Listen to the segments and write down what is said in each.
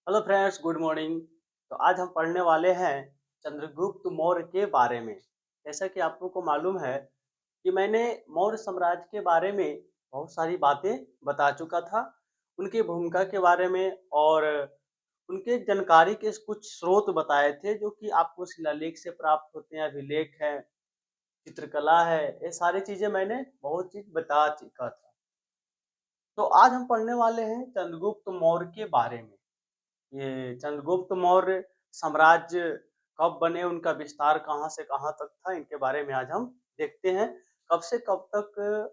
Hello friends, good morning. तो आज हम पढ़ने वाले हैं चंद्रगुप्त मौर्य के बारे में। जैसा कि आप लोगों को मालूम है कि मैंने मौर्य साम्राज्य के बारे में बहुत सारी बातें बता चुका था, उनकी भूमिका के बारे में और उनके जानकारी के कुछ स्रोत बताए थे जो कि आपको शिलालेख से प्राप्त होते हैं, अभिलेख है, चित्रकला है, ये सारी चीज़ें मैंने बहुत चीज़ बता चुका था। तो आज हम पढ़ने वाले हैं चंद्रगुप्त मौर्य के बारे में। ये चंद्रगुप्त मौर्य साम्राज्य कब बने, उनका विस्तार कहाँ से कहाँ तक था, इनके बारे में आज हम देखते हैं। कब से कब तक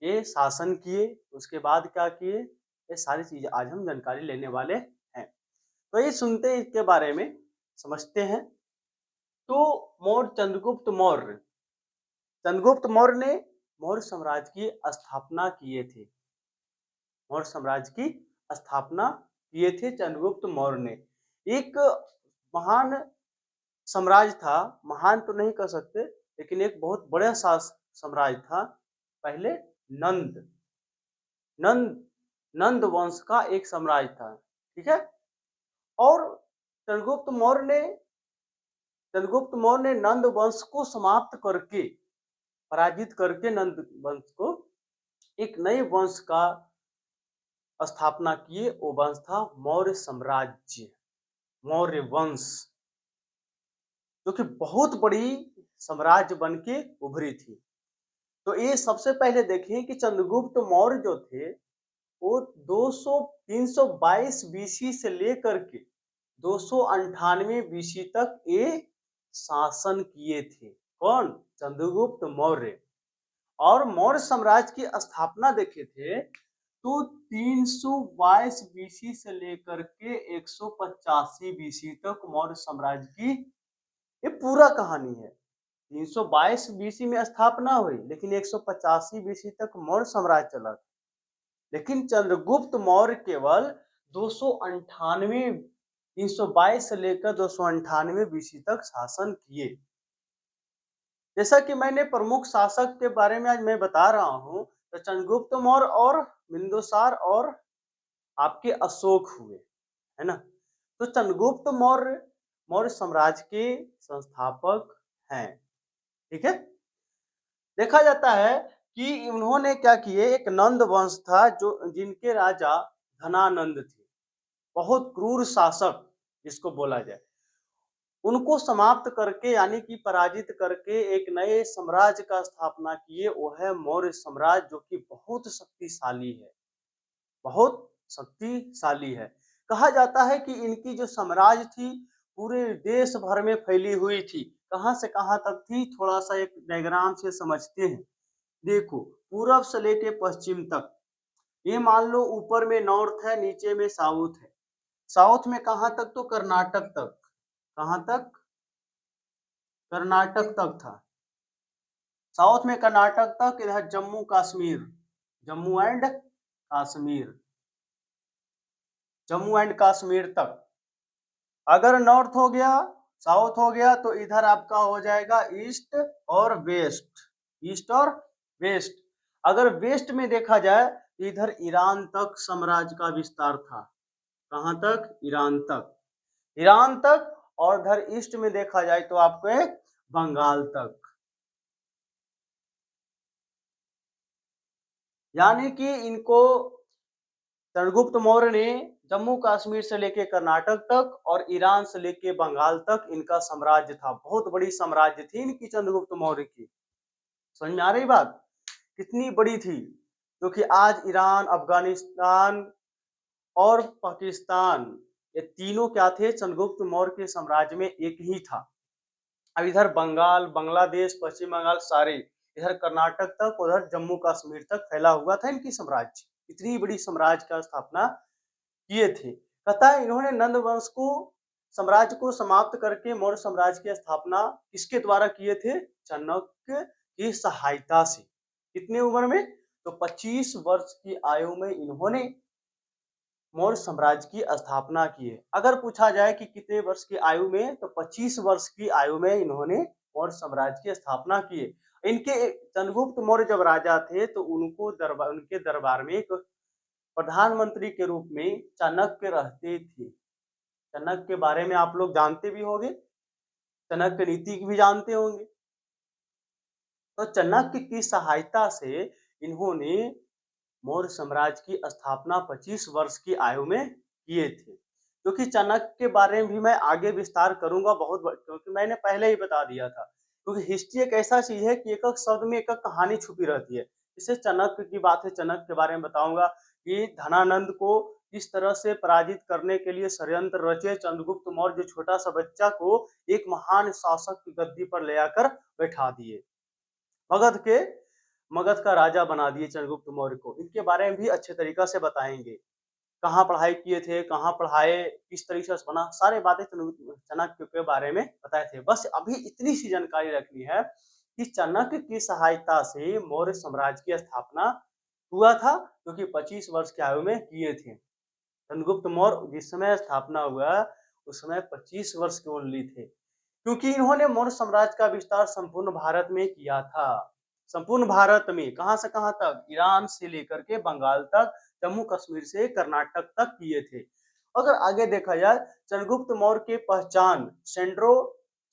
ये शासन किए, उसके बाद क्या किए, ये सारी चीज़ें आज हम जानकारी लेने वाले हैं। तो ये सुनते हैं इसके बारे में, समझते हैं। तो चंद्रगुप्त मौर्य ने मौर्य साम्राज्य की स्थापना किए थे। मौर्य साम्राज्य की स्थापना किए थे चंद्रगुप्त मौर्य ने। एक महान साम्राज्य था, महान तो नहीं कह सकते, लेकिन एक बहुत बड़ा साम्राज्य था। पहले नंद नंद नंद वंश का एक साम्राज्य था, ठीक है। और चंद्रगुप्त मौर्य ने नंद वंश को समाप्त करके, पराजित करके नंद वंश को एक नए वंश का स्थापना किए। वो वंश था मौर्य साम्राज्य, मौर्य वंश, जो कि बहुत बड़ी साम्राज्य बन के उभरी थी। तो ये सबसे पहले देखें कि चंद्रगुप्त मौर्य जो थे वो 200 322 बीसी से लेकर के 298 बीसी तक ये शासन किए थे। कौन? चंद्रगुप्त मौर्य। और मौर्य साम्राज्य की स्थापना देखे थे तो 322 बीसी से लेकर के 185 बीसी तक मौर्य साम्राज्य की ये पूरा कहानी है। 322 बीसी में स्थापना हुई, लेकिन 185 बीसी तक मौर्य साम्राज्य चला था। लेकिन चंद्रगुप्त मौर्य केवल 298 322 से लेकर 298 बीसी तक शासन किए। जैसा कि मैंने प्रमुख शासक के बारे में आज मैं बता रहा हूं, तो चंद्रगुप्त मौर्य और बिंदुसार और आपके अशोक हुए, है ना। तो चंद्रगुप्त मौर्य मौर्य साम्राज्य के संस्थापक हैं, ठीक है। देखा जाता है कि उन्होंने क्या किए, एक नंद वंश था जो जिनके राजा धनानंद थे, बहुत क्रूर शासक जिसको बोला जाए। उनको समाप्त करके यानी कि पराजित करके एक नए साम्राज्य का स्थापना किए, वो है मौर्य साम्राज्य, जो कि बहुत शक्तिशाली है, बहुत शक्तिशाली है। कहा जाता है कि इनकी जो साम्राज्य थी पूरे देश भर में फैली हुई थी। कहाँ से कहाँ तक थी, थोड़ा सा एक डायग्राम से समझते हैं। देखो, पूरब से लेके पश्चिम तक, ये मान लो ऊपर में नॉर्थ है, नीचे में साउथ है। साउथ में कहाँ तक? तो कर्नाटक तक। कहाँ तक? कर्नाटक तक था। साउथ में कर्नाटक तक, इधर जम्मू कश्मीर, जम्मू एंड कश्मीर, जम्मू एंड कश्मीर तक। अगर नॉर्थ हो गया, साउथ हो गया, तो इधर आपका हो जाएगा ईस्ट और वेस्ट, ईस्ट और वेस्ट। अगर वेस्ट में देखा जाए तो इधर ईरान तक साम्राज्य का विस्तार था। कहां तक? ईरान तक, ईरान तक। और इधर ईस्ट में देखा जाए तो आपको बंगाल तक। यानी कि इनको चंद्रगुप्त मौर्य ने जम्मू कश्मीर से लेके कर्नाटक तक और ईरान से लेके बंगाल तक इनका साम्राज्य था। बहुत बड़ी साम्राज्य थी इनकी, चंद्रगुप्त मौर्य की। समझ में आ रही बात? कितनी बड़ी थी, जो कि आज ईरान, अफगानिस्तान और पाकिस्तान, ये तीनों क्या थे? चंद्रगुप्त मौर्य के साम्राज्य में एक ही था। अब इधर बंगाल, बांग्लादेश, पश्चिम बंगाल सारे, इधर कर्नाटक तक, उधर जम्मू कश्मीर तक फैला हुआ था इनकी साम्राज्य। इतनी बड़ी साम्राज्य का स्थापना किए थे। कहता है इन्होंने नंद वंश को, साम्राज्य को समाप्त करके मौर्य साम्राज्य की स्थापना किसके द्वारा किए थे? चाणक्य की सहायता से। कितने उम्र में? तो 25 वर्ष की आयु में इन्होंने मौर्य साम्राज्य की स्थापना की है। अगर पूछा जाए कि कितने वर्ष की आयु में, तो 25 वर्ष की आयु में इन्होंने मौर्य साम्राज्य की स्थापना की है। इनके चंद्रगुप्त मौर्य जब राजा थे तो उनके दरबार में एक प्रधानमंत्री के रूप में चाणक्य रहते थे। चाणक्य के बारे में आप लोग जानते भी होंगे, चाणक्य नीति भी जानते होंगे। तो चाणक्य की सहायता से इन्होंने मौर्य साम्राज्य की स्थापना 25 वर्ष की आयु में किए थे। क्योंकि चाणक्य के बारे में भी मैं आगे विस्तार करूंगा क्योंकि मैंने पहले ही बता दिया था। क्योंकि हिस्ट्री एक ऐसा चीज है कि एक एक शब्द में एक एक कहानी छुपी रहती है। जैसे चाणक्य की बात है, चाणक्य के बारे में बताऊंगा कि धनानंद को किस तरह से पराजित करने के लिए षड्यंत्र रचे। चंद्रगुप्त मौर्य जो छोटा सा बच्चा को एक महान शासक की गद्दी पर ले आकर बैठा दिए, मगध के मगध का राजा बना दिए चंद्रगुप्त मौर्य को। इनके बारे में भी अच्छे तरीका से बताएंगे, कहाँ पढ़ाई किए थे, कहाँ पढ़ाए, किस तरीके से बना, सारे बातें चाणक्य के बारे में बताए थे। बस अभी इतनी सी जानकारी रखनी है कि चाणक्य की सहायता से मौर्य साम्राज्य की स्थापना हुआ था, क्योंकि 25 वर्ष की आयु में किए थे। चंद्रगुप्त मौर्य जिस समय स्थापना हुआ उस समय 25 वर्ष के ओनली थे, क्योंकि इन्होंने मौर्य साम्राज्य का विस्तार संपूर्ण भारत में किया था। संपूर्ण भारत में कहां से कहां तक, ईरान से लेकर के बंगाल तक, जम्मू कश्मीर से कर्नाटक तक किए थे। अगर आगे देखा जाए, चंद्रगुप्त मौर्य की पहचान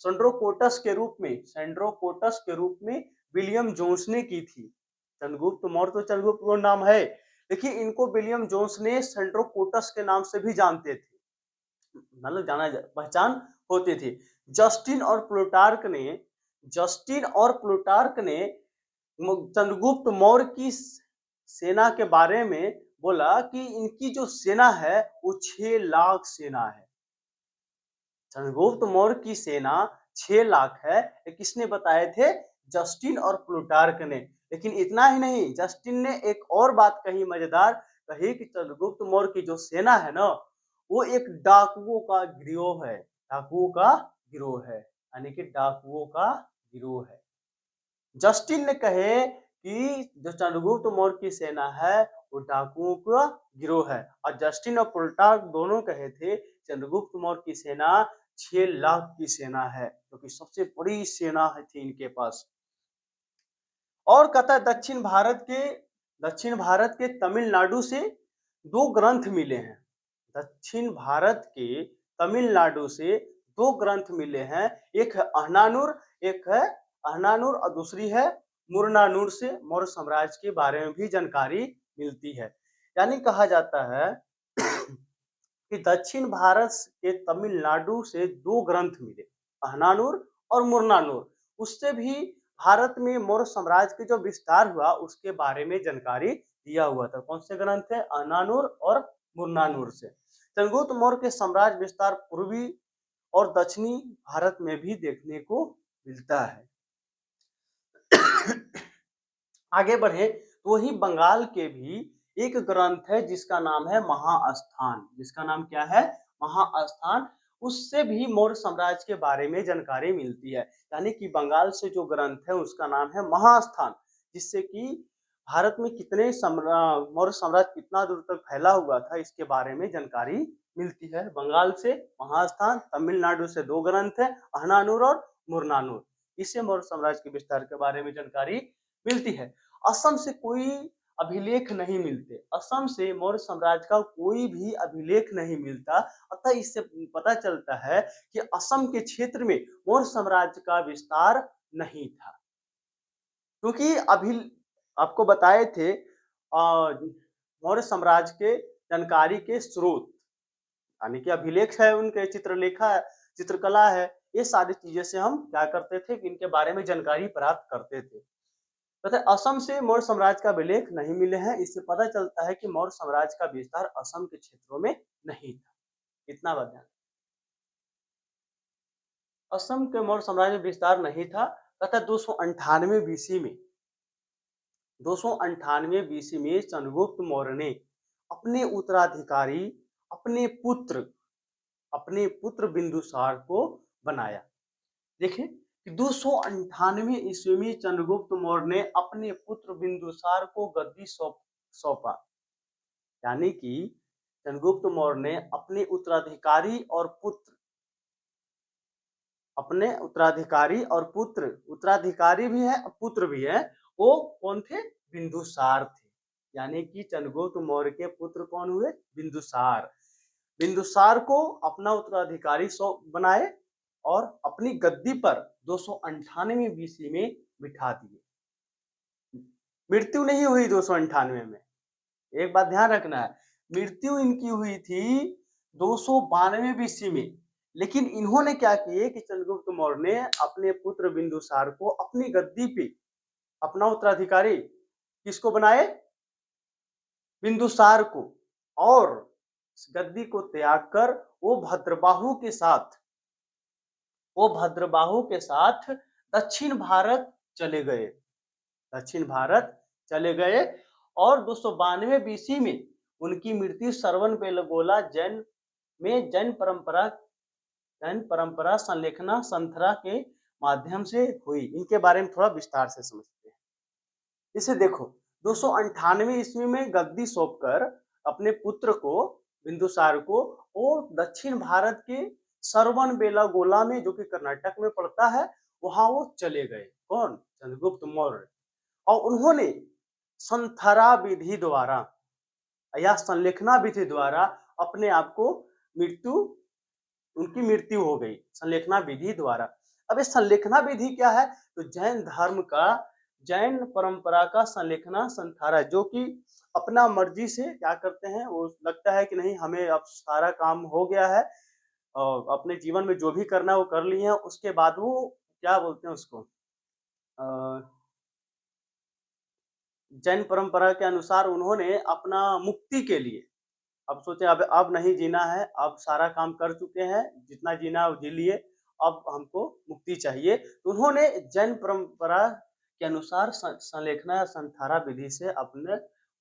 सेंड्रोकोटस के रूप में विलियम जोन्स ने की थी। चंद्रगुप्त मौर्य तो चंद्रगुप्त मौर्य नाम है, लेकिन इनको विलियम जोन्स ने सेंड्रोकोटस के नाम से भी जानते थे, मतलब पहचान होती थी। जस्टिन और प्लूटार्क ने चंद्रगुप्त मौर्य की सेना के बारे में बोला कि इनकी जो सेना है वो 6 लाख सेना है। चंद्रगुप्त मौर्य की सेना 6 लाख है, ये किसने बताए थे? जस्टिन और प्लूटार्क ने। लेकिन इतना ही नहीं, जस्टिन ने एक और बात कही, मजेदार कही कि चंद्रगुप्त मौर्य की जो सेना है ना, वो एक डाकुओं का गिरोह है। डाकुओं का गिरोह है, यानी कि डाकुओं का गिरोह है। जस्टिन ने कहे कि जो चंद्रगुप्त मौर्य की सेना है वो डाकुओं का गिरोह है, और जस्टिन और प्लूटार्क दोनों कहे थे चंद्रगुप्त मौर्य की सेना 6 लाख की सेना है, क्योंकि तो सबसे बड़ी सेना थी इनके पास। और कहता है दक्षिण भारत के तमिलनाडु से 2 ग्रंथ मिले हैं। दक्षिण भारत के तमिलनाडु से 2 ग्रंथ मिले हैं, एक है अहनानूर और दूसरी है मुरनानूर से मौर्य साम्राज्य के बारे में भी जानकारी मिलती है। यानी कहा जाता है कि दक्षिण भारत के तमिलनाडु से 2 ग्रंथ मिले, अहनानूर और मुरनानूर। उससे भी भारत में मौर्य साम्राज्य के जो विस्तार हुआ उसके बारे में जानकारी दिया हुआ था। कौन से ग्रंथ है? अहनानूर और मुरनानूर से। चंद्रगुप्त मौर्य के साम्राज्य विस्तार पूर्वी और दक्षिणी भारत में भी देखने को मिलता है। आगे बढ़े तो वही बंगाल के भी एक ग्रंथ है जिसका नाम है महास्थान। जिसका नाम क्या है? महास्थान। उससे भी मौर्य साम्राज्य के बारे में जानकारी मिलती है। यानी कि बंगाल से जो ग्रंथ है उसका नाम है महास्थान, जिससे कि भारत में कितने मौर्य साम्राज्य कितना दूर तक फैला हुआ था इसके बारे में जानकारी मिलती है। बंगाल से महास्थान, तमिलनाडु से 2 ग्रंथ है, अहनानूर और मुरनानूर। इससे मौर्य साम्राज्य के विस्तार के बारे में जानकारी मिलती है। असम से कोई अभिलेख नहीं मिलते, असम से मौर्य साम्राज्य का कोई भी अभिलेख नहीं मिलता। अतः इससे पता चलता है कि असम के क्षेत्र में मौर्य साम्राज्य का विस्तार नहीं था, क्योंकि अभी आपको बताए थे मौर्य साम्राज्य के जानकारी के स्रोत, यानी कि अभिलेख है, उनके चित्रलेखा है, चित्रकला है, ये सारी चीजें से हम क्या करते थे कि इनके बारे में जानकारी प्राप्त करते थे। तथा असम से मौर्य साम्राज्य का अभिलेख नहीं मिले हैं। इससे पता चलता है कि मौर्य साम्राज्य का विस्तार असम के क्षेत्रों में नहीं था। इतना बात, असम के मौर्य साम्राज्य में विस्तार नहीं था। तथा 298 बीसी में 298 बीसी में चंद्रगुप्त मौर्य ने अपने उत्तराधिकारी अपने पुत्र बिंदुसार को बनाया। देखिए, 298 ईस्वी में चंद्रगुप्त मौर्य ने अपने पुत्र बिंदुसार को गद्दी सौंपा। यानी कि चंद्रगुप्त मौर्य ने अपने उत्तराधिकारी और उत्तराधिकारी भी है, पुत्र भी है, वो कौन थे? बिंदुसार थे। यानी कि चंद्रगुप्त मौर्य के पुत्र कौन हुए? बिंदुसार। बिंदुसार को अपना उत्तराधिकारी बनाए और अपनी गद्दी पर 298 बीसी में बिठा दिए। मृत्यु नहीं हुई 298 में, एक बात ध्यान रखना है, मृत्यु इनकी हुई थी 292 बीसी में, लेकिन इन्होंने क्या किए कि चंद्रगुप्त मौर्य ने अपने पुत्र बिंदुसार को अपनी गद्दी पे अपना उत्तराधिकारी किसको बनाए? बिंदुसार को, और गद्दी को त्याग कर वो भद्रबाहु के साथ दक्षिण भारत चले गए, दक्षिण भारत चले गए। और 292 बीसी में उनकी मृत्यु श्रवणबेलगोला जैन परंपरा संलेखना संथरा के माध्यम से हुई। इनके बारे में थोड़ा विस्तार से समझते हैं। इसे देखो, 298 ईस्वी में गद्दी सौंपकर अपने पुत्र को बिंदुसार को वो दक्षिण भारत के श्रवणबेलगोला में, जो कि कर्नाटक में पड़ता है, वहां वो चले गए। कौन? चंद्रगुप्त मौर्य। और उन्होंने संथरा विधि द्वारा या संलेखना विधि द्वारा अपने आप को उनकी मृत्यु हो गई, संलेखना विधि द्वारा। अब ये संलेखना विधि क्या है? तो जैन परंपरा का संलेखना संथारा, जो कि अपना मर्जी से क्या करते हैं, वो लगता है कि नहीं हमें अब सारा काम हो गया है और अपने जीवन में जो भी करना है वो कर लिए हैं, उसके बाद वो क्या बोलते हैं उसको, जैन परंपरा के अनुसार उन्होंने अपना मुक्ति के लिए, अब सोचे अब नहीं जीना है, अब सारा काम कर चुके हैं, जितना जीना जी लिए, अब हमको मुक्ति चाहिए। तो उन्होंने जैन परंपरा के अनुसार संलेखना या संथारा विधि से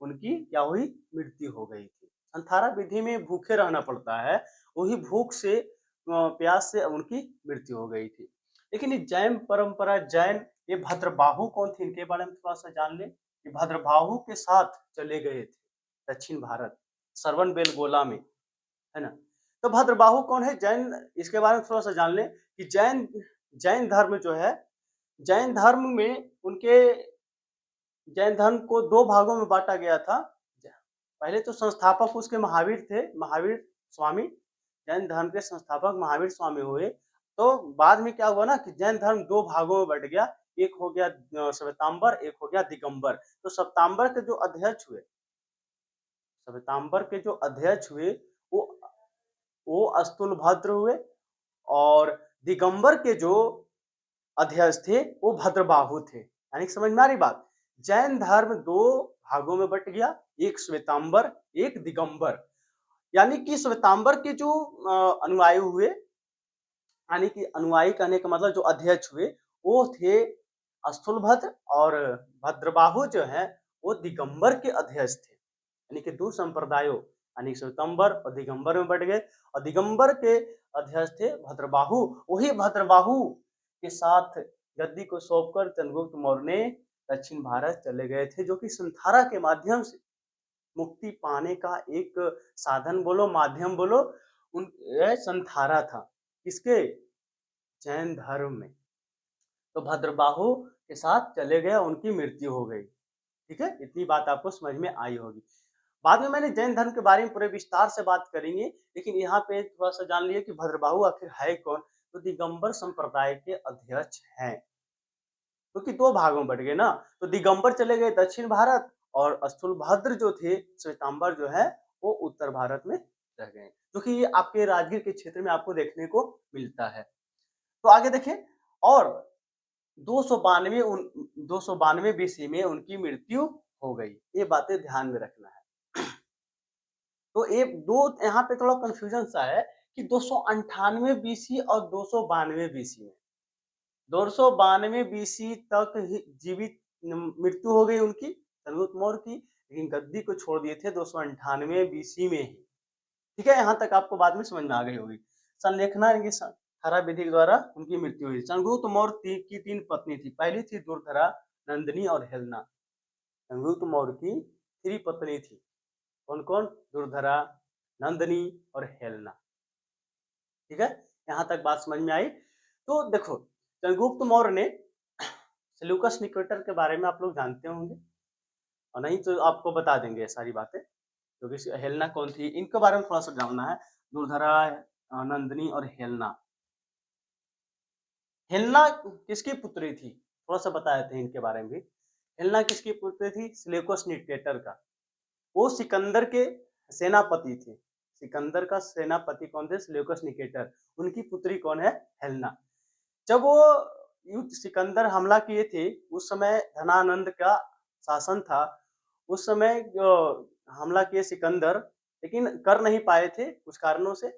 उनकी क्या हुई? मृत्यु हो गई थी। संथारा विधि में भूखे रहना पड़ता है, वही भूख से प्यास से उनकी मृत्यु हो गई थी। लेकिन जैन परंपरा, ये भद्रबाहु कौन थे, इनके बारे में थोड़ा सा जान ले। कि भद्रबाहु के साथ चले गए थे दक्षिण भारत श्रवणबेलगोला में, है ना। तो भद्रबाहु कौन है? जैन, इसके बारे में थोड़ा सा जान ले कि जैन धर्म जो है, जैन धर्म में जैन धर्म को दो भागों में बांटा गया था। पहले तो संस्थापक उसके महावीर थे, महावीर स्वामी, जैन धर्म के संस्थापक महावीर स्वामी हुए। तो बाद में क्या हुआ ना कि जैन धर्म दो भागों में बट गया, एक हो गया श्वेतांबर, एक हो गया दिगंबर। तो श्वेतांबर के जो अध्यक्ष हुए वो अस्तुलभद्र हुए, और दिगंबर के जो अध्यक्ष थे वो भद्रबाहु थे। यानी समझ में आ रही बात? जैन धर्म दो भागों में बट गया, एक श्वेतांबर, एक दिगंबर। यानी कि श्वेतांबर के जो अनुयायी हुए, यानी कि अनुयायी कहने का मतलब जो अध्यक्ष हुए, वो थे अस्तुलभद्र, और भद्रबाहु जो है वो दिगंबर के अध्यक्ष थे। यानी कि दो संप्रदायों, यानी श्वेतांबर और दिगंबर में बढ़ गए, और दिगंबर के अध्यक्ष थे भद्रबाहु। वही भद्रबाहु के साथ गद्दी को सौंपकर चंद्रगुप्त मौर्य ने दक्षिण भारत चले गए थे, जो कि संथारा के माध्यम से मुक्ति पाने का एक साधन बोलो, माध्यम बोलो, संथारा था। किसके? जैन धर्म में। तो भद्रबाहु के साथ चले गए, उनकी मृत्यु हो गई। ठीक है, इतनी बात आपको समझ में आई होगी। बाद में मैंने जैन धर्म के बारे में पूरे विस्तार से बात करेंगे, लेकिन यहाँ पे थोड़ा सा जान लिए कि भद्रबाहु आखिर है कौन। तो दिगंबर संप्रदाय के अध्यक्ष हैं, क्योंकि दो भागों में बढ़ गए ना। तो दिगंबर चले गए दक्षिण भारत, और स्थूलभद्र जो थे, श्वेतांबर जो है, वो उत्तर भारत में रह गए, जो कि ये आपके राजगीर के क्षेत्र में आपको देखने को मिलता है। तो आगे देखें, और 292 बीसी में उनकी मृत्यु हो गई। ये बातें ध्यान में रखना है। तो यहाँ पे थोड़ा कंफ्यूजन सा है कि 298 बीसी और 292 बीसी में, 292 बीसी तक जीवित मृत्यु हो गई उनकी, चंद्रगुप्त मौर्य की, लेकिन गद्दी को छोड़ दिए थे 298 बीसी में ही। ठीक है, यहाँ तक आपको बाद में समझ में आ गई होगी। संलेखना संथारा विधि के द्वारा उनकी मृत्यु हुई। चंद्रगुप्त मौर्य की 3 पत्नी थी। पहली थी दुर्धरा, नंदिनी और हेलना। चंद्रगुप्त मौर्य की 3 पत्नी थी। कौन कौन? दुर्धरा, नंदिनी और हेलना। ठीक है, यहाँ तक बात समझ में आई। तो देखो, चंद्रगुप्त मौर्य ने सेल्यूकस निकेटर के बारे में आप लोग जानते होंगे, और नहीं तो आपको बता देंगे सारी बातें, क्योंकि हेलना कौन थी, इनके बारे में थोड़ा सा जानना है। दुर्धरा, नंदिनी और हेलना। हेलना किसकी पुत्री थी? थोड़ा सा बता देते हैं इनके बारे में भी। हेलना किसकी पुत्री थी? सिलेउकस निकेटर का। वो सिकंदर के सेनापति थे। सिकंदर का सेनापति कौन थे? सिलेउकस निकेटर। उनकी पुत्री कौन है? हेलना। जब वो युद्ध सिकंदर हमला किए थे, उस समय धनानंद का शासन था। उस समय हमला किए सिकंदर, लेकिन कर नहीं पाए थे कुछ कारणों से।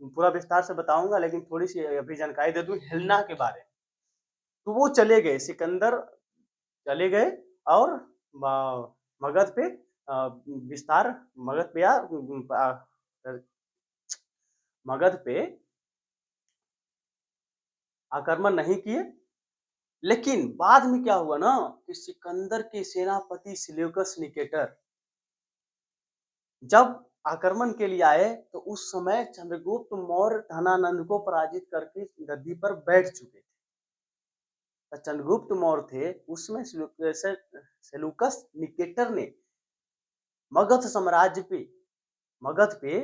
पूरा विस्तार से बताऊंगा, लेकिन थोड़ी सी अभी जानकारी दे दूं हेलना के बारे में। तो वो चले गए, सिकंदर चले गए और मगध पे विस्तार, मगध पे या मगध पे आक्रमण नहीं किए। लेकिन बाद में क्या हुआ ना कि सिकंदर के सेनापति सिलेउकस निकेटर जब आक्रमण के लिए आए, तो उस समय चंद्रगुप्त मौर्य धनानंद को पराजित करके गद्दी पर बैठ चुके थे। तो चंद्रगुप्त मौर्य थे उसमें सेलूकस निकेटर ने मगध पे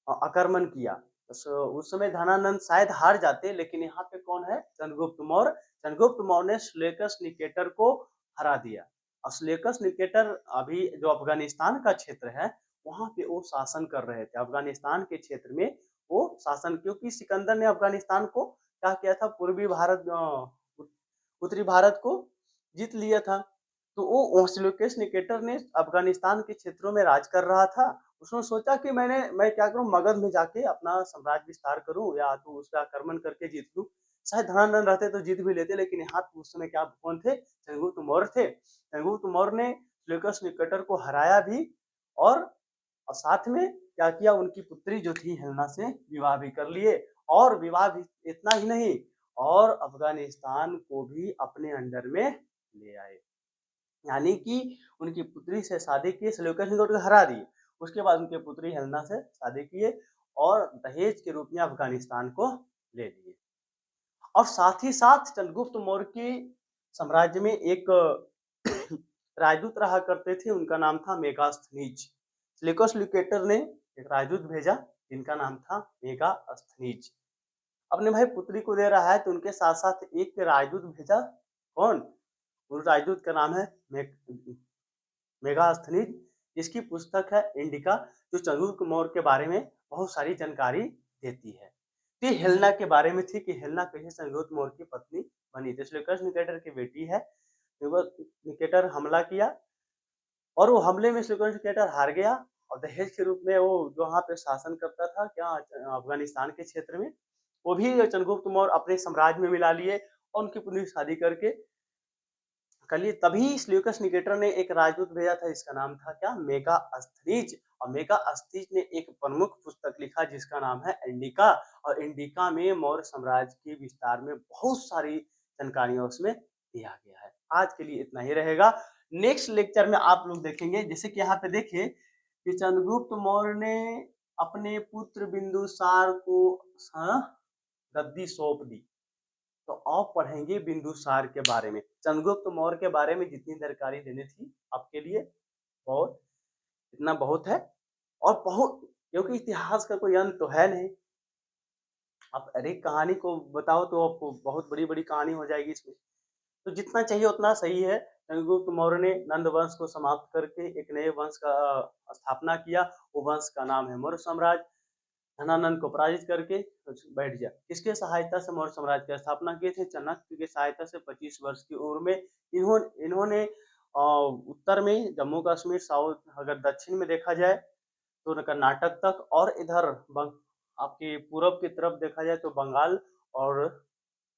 आक्रमण किया। तो उस समय धनानंद शायद हार जाते, लेकिन यहाँ पे कौन है? चंद्रगुप्त मौर्य। चंद्रगुप्त मौर्य ने सिलेउकस निकेटर को हरा दिया। और सिलेउकस निकेटर अभी जो अफगानिस्तान का क्षेत्र है, वहां पे वो शासन कर रहे थे। अफगानिस्तान के क्षेत्र में वो शासन, क्योंकि सिकंदर ने अफगानिस्तान को क्या किया था? पूर्वी भारत, उत्तरी भारत को जीत लिया था। तो वो सिलेउकस निकेटर ने अफगानिस्तान के क्षेत्रों में राज कर रहा था। उसने सोचा कि मैं क्या करूं, मगध में जाके अपना साम्राज्य विस्तार करूं या तो उस पर आक्रमण करके जीत लूं। शायद धनानंद रहते तो जीत भी लेते, लेकिन यहाँ पे उस समय क्या कौन थे? चंद्रगुप्त मौर्य थे। चंद्रगुप्त मौर्य ने सिलेउकस निकेटर को हराया भी, और साथ में क्या किया? उनकी पुत्री जो थी हेलना से विवाह भी कर लिए। और विवाह भी इतना ही नहीं, और अफगानिस्तान को भी अपने अंडर में ले आए। यानी कि उनकी पुत्री से शादी किए, सिलेउकस निकेटर को हरा दिए। उसके बाद उनके पुत्री हेलना से शादी किए और दहेज के रूप में अफगानिस्तान को ले लिए। और साथ ही साथ चंद्रगुप्त मौर्य के साम्राज्य में एक राजदूत रहा करते थे, उनका नाम था मेगास्थनीज। सिलेउकस निकेटर ने एक राजदूत भेजा जिनका नाम था मेगास्थनीज। अपने भाई पुत्री को दे रहा है, तो उनके साथ साथ एक राजदूत भेजा। कौन? उस राजदूत का नाम है मेगास्थनीज, जिसकी पुस्तक है इंडिका, जो चंद्रगुप्त मौर्य के बारे में बहुत सारी जानकारी देती है। तो हेलना के बारे में थी कि हेलना कैसे चंद्रगुप्त मौर्य की पत्नी बनी थी। सिलेउकस निकेटर की बेटी है। निकेटर हमला किया और वो हमले में सिलेउकस निकेटर हार गया, और दहेज के रूप में वो जो वहाँ पे शासन करता था क्या अफगानिस्तान के क्षेत्र में, वो भी चंद्रगुप्त मौर्य अपने साम्राज्य में मिला लिए और उनकी पुत्री शादी करके कर लिए। तभी सिलेउकस निकेटर ने एक राजदूत भेजा था, जिसका नाम था क्या? मेगास्थनीज। और मेगास्थनीज ने एक प्रमुख पुस्तक लिखा जिसका नाम है इंडिका। और इंडिका में मौर्य साम्राज्य के विस्तार में बहुत सारी जानकारियां उसमें दिया गया है। आज के लिए इतना ही रहेगा। नेक्स्ट लेक्चर में आप लोग देखेंगे, जैसे कि यहाँ पे देखिए कि चंद्रगुप्त मौर्य ने अपने पुत्र बिंदुसार को गद्दी सौंप दी। तो आप पढ़ेंगे बिंदुसार के बारे में। चंद्रगुप्त मौर्य के बारे में जितनी जानकारी देनी थी आपके लिए, बहुत इतना बहुत है। और बहुत, क्योंकि इतिहास का कोई अंत तो है नहीं। आप हर एक कहानी को बताओ तो आपको बहुत बड़ी बड़ी कहानी हो जाएगी इसमें। तो जितना चाहिए उतना सही है। चंद्रगुप्त मौर्य ने नंद वंश को समाप्त करके एक नए वंश का स्थापना किया। वो वंश का नाम है मौर्य साम्राज्य। धनानंद को पराजित करके बैठ गया। किसके सहायता से मौर्य साम्राज्य की स्थापना किए थे? चाणक्य की सहायता से। 25 वर्ष की उम्र में इन्होंने उत्तर में जम्मू कश्मीर, साउथ, अगर दक्षिण में देखा जाए तो कर्नाटक तक, और इधर आपके पूर्व की तरफ देखा जाए तो बंगाल, और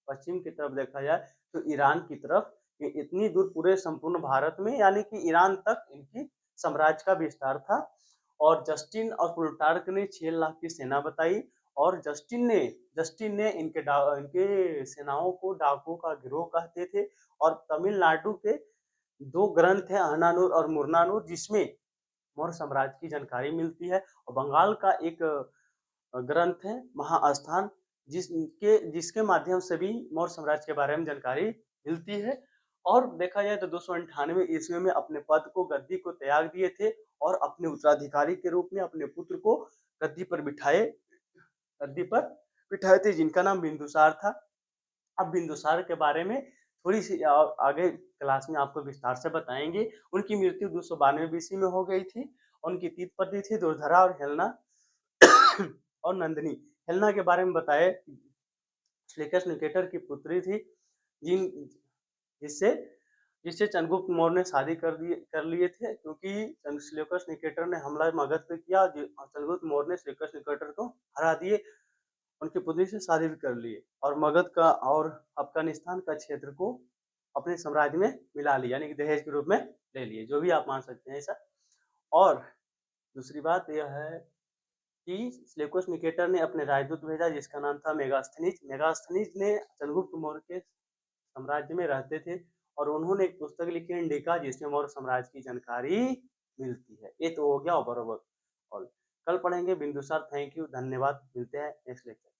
पश्चिम की तरफ देखा जाए तो ईरान की तरफ, ये इतनी दूर पूरे संपूर्ण भारत में, यानी कि ईरान तक इनकी साम्राज्य का विस्तार था। और जस्टिन और प्लूटार्क ने 6 लाख की सेना बताई। और जस्टिन ने इनके सेनाओं को डाकुओं का गिरोह कहते थे। और तमिलनाडु के 2 ग्रंथ है, अहनानूर और मुरनानूर, जिसमें मौर्य साम्राज्य की जानकारी मिलती है। और बंगाल का एक ग्रंथ है महास्थान, जिसके माध्यम से भी मौर्य साम्राज्य के बारे में जानकारी मिलती है। और देखा जाए तो 298 ईस्वी में अपने पद को, गद्दी को त्याग दिए थे और अपने उत्तराधिकारी के रूप में अपने पुत्र को गद्दी पर बिठाए थे, जिनका नाम बिंदुसार था। अब बिंदुसार के बारे में थोड़ी सी आगे क्लास में आपको विस्तार से बताएंगे। उनकी मृत्यु 292 बीसी में हो गई थी। उनकी 3 पत्नी थी, दुर्धरा और हेलना और नंदिनी। हेलना के बारे में बताए, श्लीकस निकेटर की पुत्री थी, जिन जिससे जिससे चंद्रगुप्त मौर्य ने शादी कर लिए थे, क्योंकि श्लीकस निकेटर ने हमला मगध पे किया। चंद्रगुप्त मौर्य ने श्लीकस निकेटर को हरा दिए, उनकी पुत्री से शादी भी कर लिए और मगध का और अफगानिस्तान का क्षेत्र को अपने साम्राज्य में मिला लिया, यानी कि दहेज के रूप में ले लिए, जो भी आप मान सकते हैं ऐसा। और दूसरी बात यह है कि सेल्यूकस निकेटर ने अपने राजदूत भेजा, जिसका नाम था मेगास्थनीज। मेगास्थनीज ने चंद्रगुप्त मौर्य के साम्राज्य में रहते थे और उन्होंने एक पुस्तक लिखी इंडिका, जिसमें मौर्य साम्राज्य की जानकारी मिलती है। ये तो हो गया ओवरऑल। कल पढ़ेंगे बिंदुसार। थैंक यू, धन्यवाद। मिलते हैं नेक्स्ट लेक्चर।